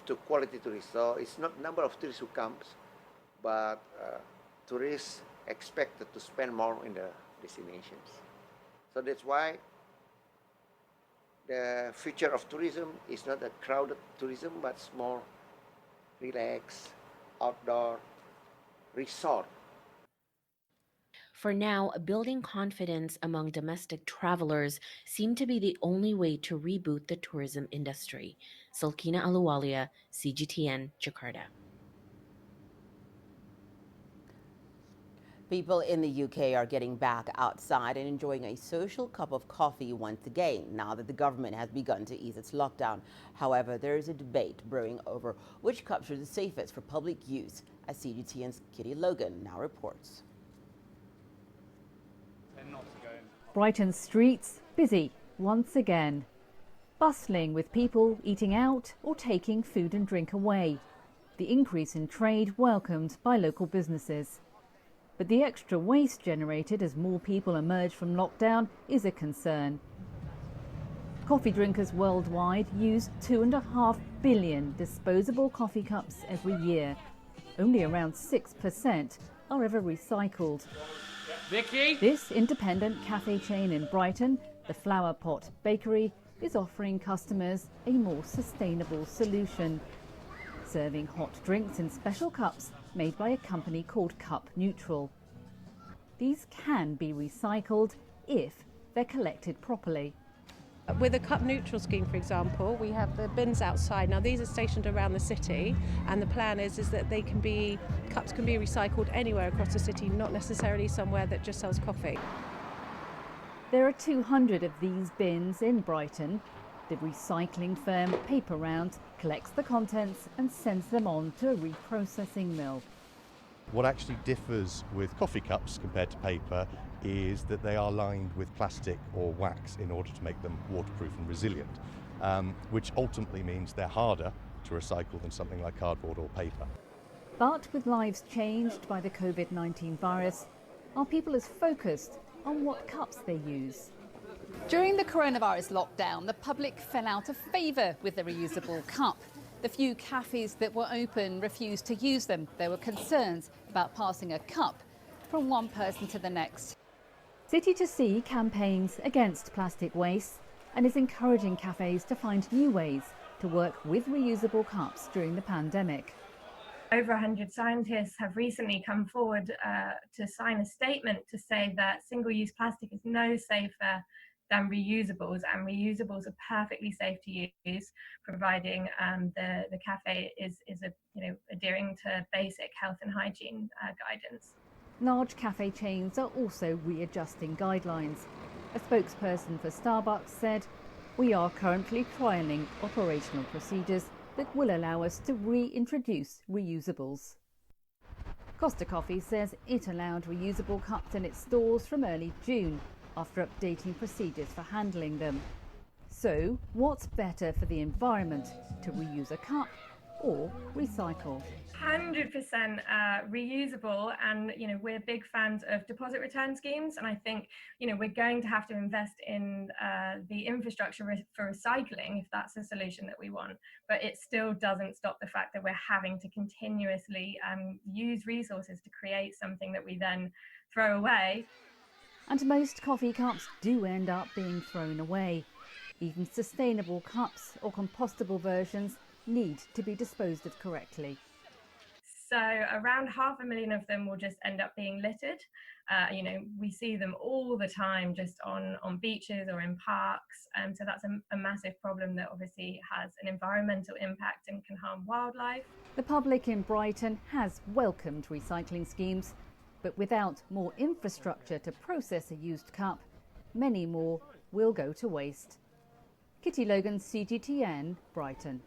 to quality tourists. So it's not number of tourists who comes, but tourists expected to spend more in the destinations. So that's why the future of tourism is not a crowded tourism, but it's more relaxed, outdoor, resort. For now, building confidence among domestic travelers seemed to be the only way to reboot the tourism industry. Salkina Aluwalia, CGTN, Jakarta. People in the UK are getting back outside and enjoying a social cup of coffee once again, now that the government has begun to ease its lockdown. However, there is a debate brewing over which cups are the safest for public use, as CGTN's Kitty Logan now reports. Brighton streets busy once again, bustling with people eating out or taking food and drink away. The increase in trade welcomed by local businesses. But the extra waste generated as more people emerge from lockdown is a concern. Coffee drinkers worldwide use 2.5 billion disposable coffee cups every year. Only around 6% are ever recycled. Vicky? This independent cafe chain in Brighton, the Flower Pot Bakery, is offering customers a more sustainable solution, serving hot drinks in special cups made by a company called Cup Neutral. These can be recycled if they're collected properly. With a Cup Neutral scheme, for example, we have the bins outside. Now these are stationed around the city, and the plan is that cups can be recycled anywhere across the city, not necessarily somewhere that just sells coffee. There are 200 of these bins in Brighton. The recycling firm Paper Round collects the contents and sends them on to a reprocessing mill. What actually differs with coffee cups compared to paper is that they are lined with plastic or wax in order to make them waterproof and resilient, which ultimately means they're harder to recycle than something like cardboard or paper. But with lives changed by the COVID-19 virus, are people as focused on what cups they use? During the coronavirus lockdown, the public fell out of favour with the reusable cup. The few cafes that were open refused to use them. There were concerns about passing a cup from one person to the next. City to Sea campaigns against plastic waste and is encouraging cafes to find new ways to work with reusable cups during the pandemic. Over 100 scientists have recently come forward to sign a statement to say that single-use plastic is no safer than reusables, and reusables are perfectly safe to use, providing the cafe is adhering to basic health and hygiene guidance. Large cafe chains are also readjusting guidelines. A spokesperson for Starbucks said, "We are currently trialling operational procedures that will allow us to reintroduce reusables." Costa Coffee says it allowed reusable cups in its stores from early June after updating procedures for handling them. So, what's better for the environment, to reuse a cup or recycle? 100% reusable, and we're big fans of deposit return schemes, and I think we're going to have to invest in the infrastructure for recycling if that's the solution that we want. But it still doesn't stop the fact that we're having to continuously use resources to create something that we then throw away. And most coffee cups do end up being thrown away. Even sustainable cups or compostable versions need to be disposed of correctly. So around 500,000 of them will just end up being littered. We see them all the time just on beaches or in parks. So that's a massive problem that obviously has an environmental impact and can harm wildlife. The public in Brighton has welcomed recycling schemes, but without more infrastructure to process a used cup, many more will go to waste. Kitty Logan, CGTN, Brighton.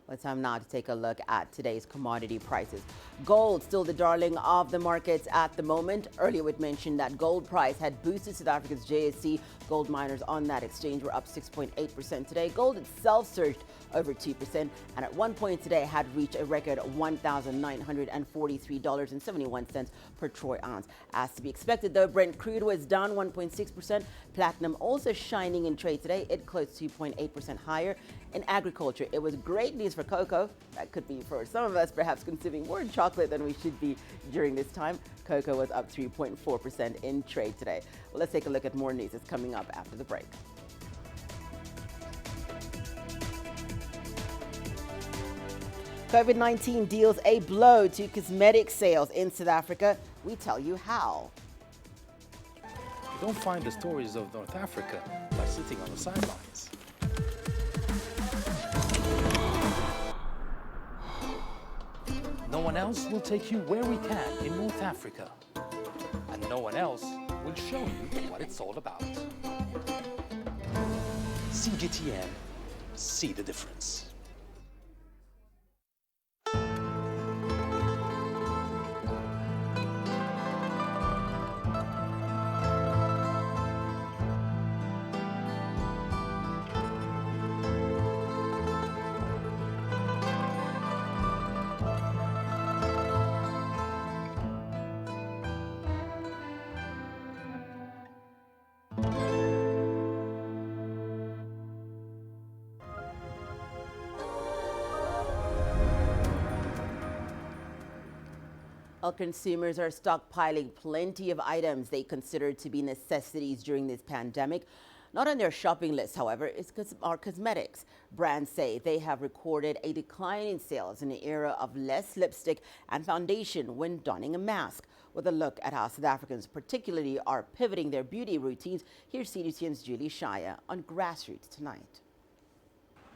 Well, it's time now to take a look at today's commodity prices. Gold, still the darling of the markets at the moment. Earlier we mentioned that gold price had boosted South Africa's JSE. Gold miners on that exchange were up 6.8% today. Gold itself surged over 2%, and at one point today had reached a record $1,943.71 per troy ounce. As to be expected, though, Brent crude was down 1.6% Platinum also shining in trade today. It closed 2.8% higher. In agriculture, it was great news for cocoa. That could be for some of us perhaps consuming more chocolate than we should be during this time. Cocoa was up 3.4% in trade today. Well, let's take a look at more news that's coming up after the break. COVID-19 deals a blow to cosmetic sales in South Africa. We tell you how. You don't find the stories of North Africa by sitting on the sidelines. No one else will take you where we can in North Africa. And no one else will show you what it's all about. CGTN, see the difference. Well, consumers are stockpiling plenty of items they consider to be necessities during this pandemic. Not on their shopping list, however, are cosmetics. Brands say they have recorded a decline in sales in an era of less lipstick and foundation when donning a mask. With a look at how South Africans particularly are pivoting their beauty routines, here's CGTN's Julie Shaya on Grassroots tonight.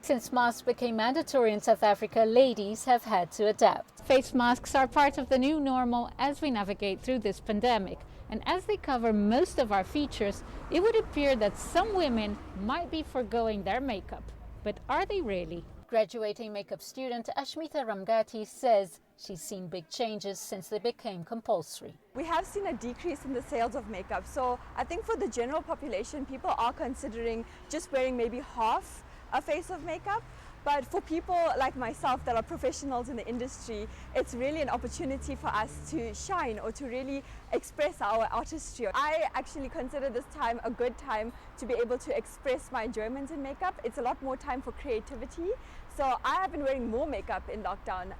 Since masks became mandatory in South Africa, ladies have had to adapt. Face masks are part of the new normal as we navigate through this pandemic. And as they cover most of our features, it would appear that some women might be forgoing their makeup. But are they really? Graduating makeup student Ashmita Ramgati says she's seen big changes since they became compulsory. We have seen a decrease in the sales of makeup. So I think for the general population, people are considering just wearing maybe half a face of makeup. But for people like myself that are professionals in the industry, it's really an opportunity for us to shine or to really express our artistry. I actually consider this time a good time to be able to express my enjoyment in makeup. It's a lot more time for creativity. So I have been wearing more makeup in lockdown,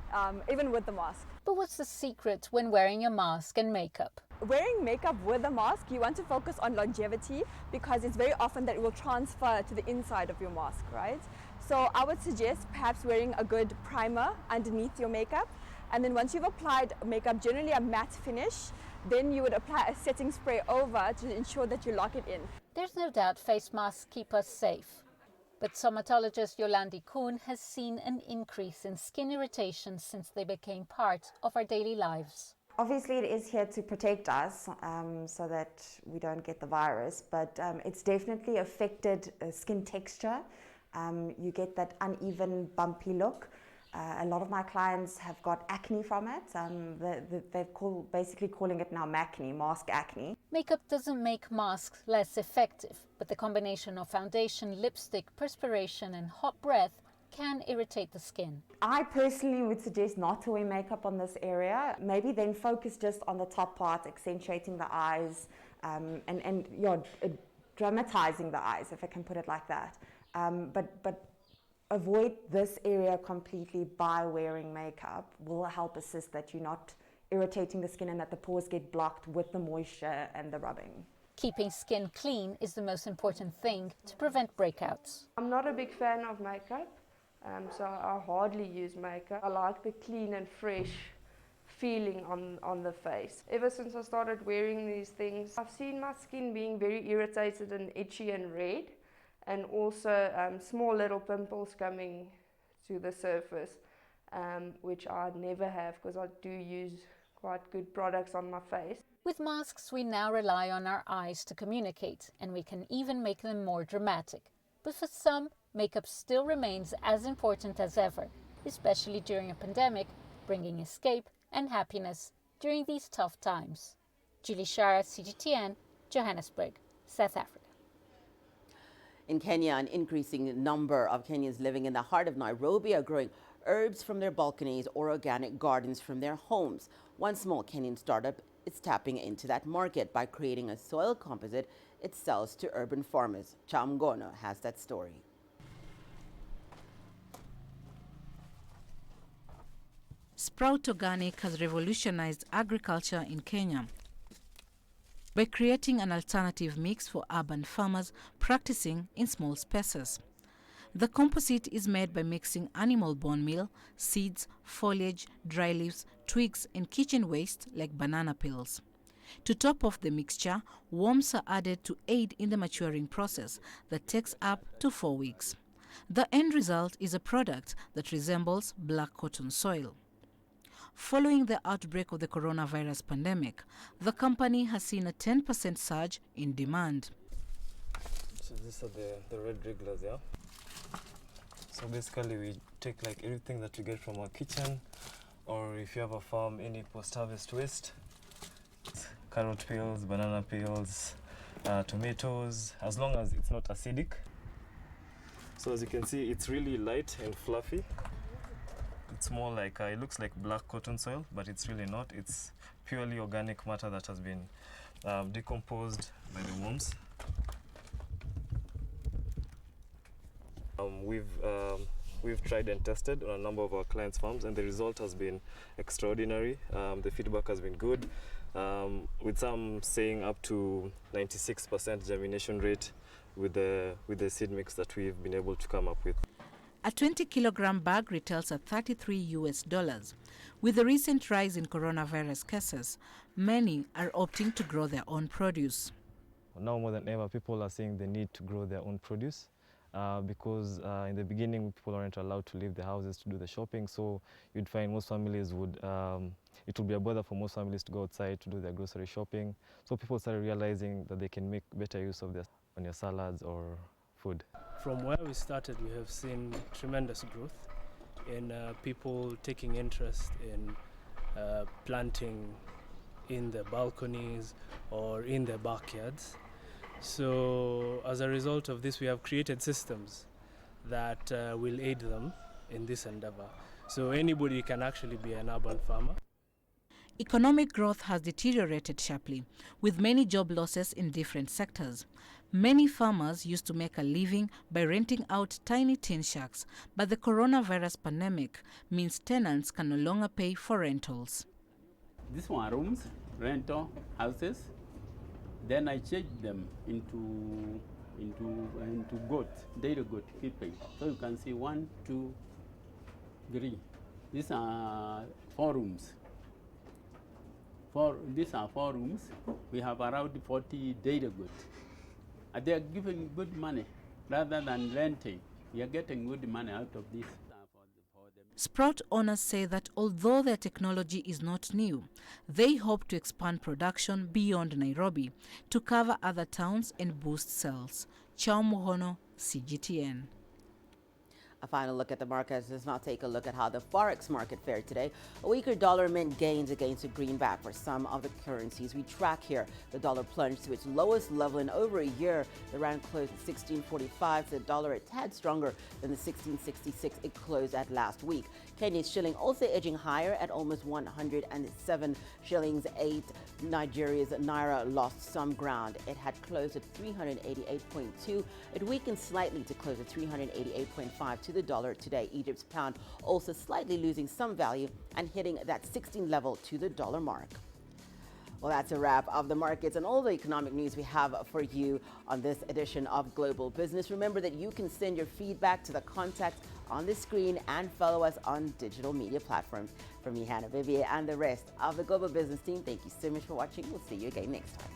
even with the mask. But what's the secret when wearing a mask and makeup? Wearing makeup with a mask, you want to focus on longevity because it's very often that it will transfer to the inside of your mask, right? So I would suggest perhaps wearing a good primer underneath your makeup. And then once you've applied makeup, generally a matte finish, then you would apply a setting spray over to ensure that you lock it in. There's no doubt face masks keep us safe. But somatologist Yolandi Kuhn has seen an increase in skin irritation since they became part of our daily lives. Obviously, it is here to protect us so that we don't get the virus, but it's definitely affected skin texture. You get that uneven, bumpy look. A lot of my clients have got acne from it. They're basically calling it now MACNE, mask acne. Makeup doesn't make masks less effective, but the combination of foundation, lipstick, perspiration and hot breath can irritate the skin. I personally would suggest not to wear makeup on this area. Maybe then focus just on the top part, accentuating the eyes and dramatizing the eyes, if I can put it like that. But avoid this area completely by wearing makeup will help assist that you're not irritating the skin and that the pores get blocked with the moisture and the rubbing. Keeping skin clean is the most important thing to prevent breakouts. I'm not a big fan of makeup, so I hardly use makeup. I like the clean and fresh feeling on the face. Ever since I started wearing these things, I've seen my skin being very irritated and itchy and red, and also small little pimples coming to the surface, which I never have because I do use quite good products on my face. With masks, we now rely on our eyes to communicate, and we can even make them more dramatic. But for some, makeup still remains as important as ever, especially during a pandemic, bringing escape and happiness during these tough times. Julie Shara, CGTN, Johannesburg, South Africa. In Kenya, an increasing number of Kenyans living in the heart of Nairobi are growing herbs from their balconies or organic gardens from their homes. One small Kenyan startup is tapping into that market by creating a soil composite it sells to urban farmers. Chamgono has that story. Sprout Organic has revolutionized agriculture in Kenya by creating an alternative mix for urban farmers practicing in small spaces. The composite is made by mixing animal bone meal, seeds, foliage, dry leaves, twigs, and kitchen waste like banana peels. To top off the mixture, worms are added to aid in the maturing process that takes up to 4 weeks. The end result is a product that resembles black cotton soil. Following the outbreak of the coronavirus pandemic, the company has seen a 10% surge in demand. So these are the red regulars, yeah? So basically we take like everything that we get from our kitchen, or if you have a farm, any post-harvest waste, carrot peels, banana peels, tomatoes, as long as it's not acidic. So as you can see, it's really light and fluffy. It's more like, it looks like black cotton soil, but it's really not. It's purely organic matter that has been decomposed by the worms. We've tried and tested on a number of our clients' farms, and the result has been extraordinary. The feedback has been good, with some saying up to 96% germination rate with the seed mix that we've been able to come up with. A 20-kilogram bag retails at $33. With the recent rise in coronavirus cases, many are opting to grow their own produce. Now more than ever, people are saying they need to grow their own produce because in the beginning, people aren't allowed to leave their houses to do the shopping. So you'd find most families it would be a bother for most families to go outside to do their grocery shopping. So people started realizing that they can make better use of on your salads or food. From where we started, we have seen tremendous growth in people taking interest in planting in the balconies or in their backyards. So as a result of this, we have created systems that will aid them in this endeavor. So anybody can actually be an urban farmer. Economic growth has deteriorated sharply, with many job losses in different sectors. Many farmers used to make a living by renting out tiny tin shacks, but the coronavirus pandemic means tenants can no longer pay for rentals. These one rooms, rental houses, then I changed them into goat, dairy goat keeping. So you can see 1, 2, 3. These are 4 rooms. These are 4 rooms. We have around 40 dairy goats. And they are giving good money rather than renting. We are getting good money out of this. Sprout owners say that although their technology is not new, they hope to expand production beyond Nairobi to cover other towns and boost sales. Chao Muhono, CGTN. A final look at the markets. Let's now take a look at how the Forex market fared today. A weaker dollar meant gains against the greenback for some of the currencies we track here. The dollar plunged to its lowest level in over a year. The rand closed at 16.45. The dollar a tad stronger than the 16.66 it closed at last week. Kenya's shilling also edging higher at almost 107 shillings 8. Nigeria's naira lost some ground. It had closed at 388.2. It weakened slightly to close at 388.5 to the dollar today. Egypt's pound also slightly losing some value and hitting that 16 level to the dollar mark. Well, that's a wrap of the markets and all the economic news we have for you on this edition of Global Business. Remember that you can send your feedback to the contact on the screen and follow us on digital media platforms. From me, Hannah Viviers, and the rest of the Global Business team, thank you so much for watching. We'll see you again next time.